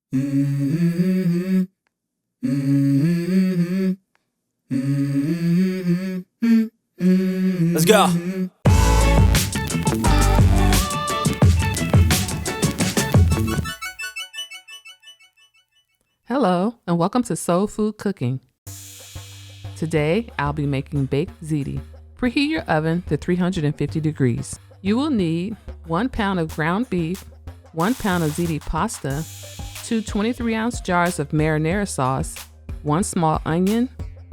Let's go. Hello, and welcome to Soul Food Cooking. Today, I'll be making baked ziti. Preheat your oven to 350 degrees. You will need 1 pound of ground beef, 1 pound of ziti pasta, 2 23-ounce jars of marinara sauce, 1 small onion,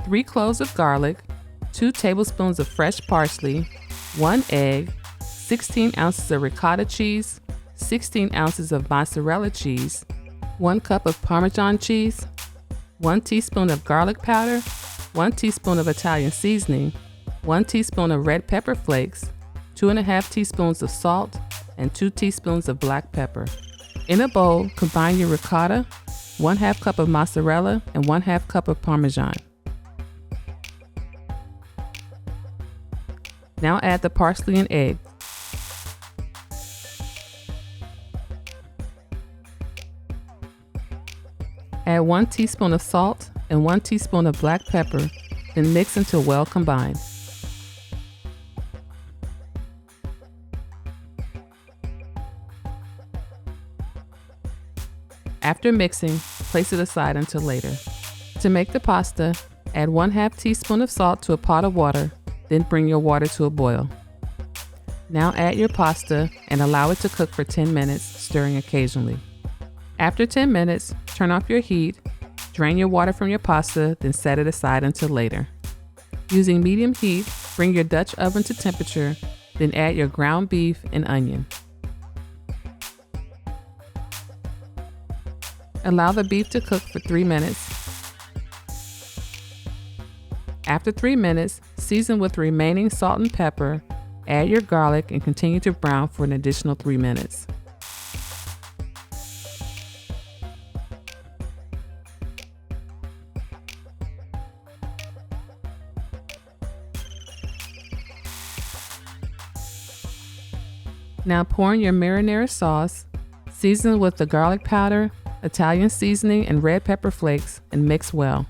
3 cloves of garlic, 2 tablespoons of fresh parsley, 1 egg, 16 ounces of ricotta cheese, 16 ounces of mozzarella cheese, 1 cup of parmesan cheese, 1 teaspoon of garlic powder, 1 teaspoon of Italian seasoning, 1 teaspoon of red pepper flakes, 2.5 teaspoons of salt, and 2 teaspoons of black pepper. In a bowl, combine your ricotta, 1/2 cup of mozzarella, and 1/2 cup of parmesan. Now add the parsley and egg. Add 1 teaspoon of salt and 1 teaspoon of black pepper, then mix until well combined. After mixing, place it aside until later. To make the pasta, add 1/2 teaspoon of salt to a pot of water, then bring your water to a boil. Now add your pasta and allow it to cook for 10 minutes, stirring occasionally. After 10 minutes, turn off your heat, drain your water from your pasta, then set it aside until later. Using medium heat, bring your Dutch oven to temperature, then add your ground beef and onion. Allow the beef to cook for 3 minutes. After 3 minutes, season with the remaining salt and pepper, add your garlic, and continue to brown for an additional 3 minutes. Now pour in your marinara sauce, season with the garlic powder, Italian seasoning, and red pepper flakes, and mix well.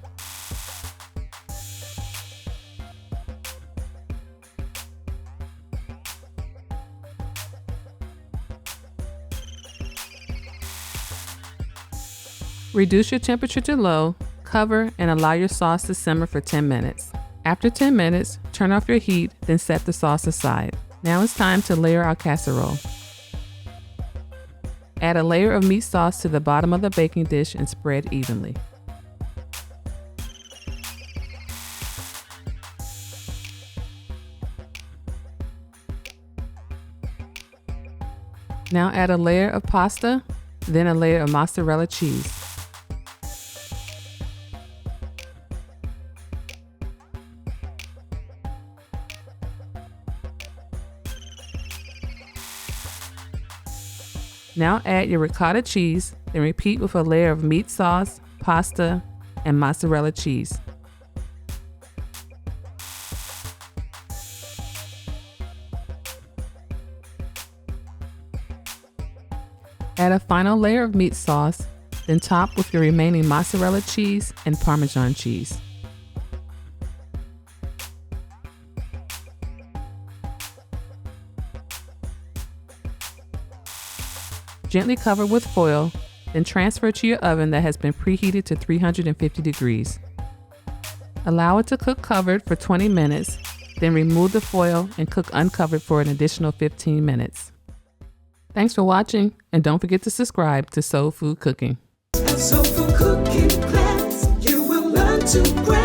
Reduce your temperature to low, cover, and allow your sauce to simmer for 10 minutes. After 10 minutes, turn off your heat, then set the sauce aside. Now it's time to layer our casserole. Add a layer of meat sauce to the bottom of the baking dish and spread evenly. Now add a layer of pasta, then a layer of mozzarella cheese. Now add your ricotta cheese, then repeat with a layer of meat sauce, pasta, and mozzarella cheese. Add a final layer of meat sauce, then top with your remaining mozzarella cheese and parmesan cheese. Gently cover with foil, then transfer to your oven that has been preheated to 350 degrees. Allow it to cook covered for 20 minutes, then remove the foil and cook uncovered for an additional 15 minutes. Thanks for watching, and don't forget to subscribe to Soul Food Cooking. Soul Food Cooking class, you will learn to craft.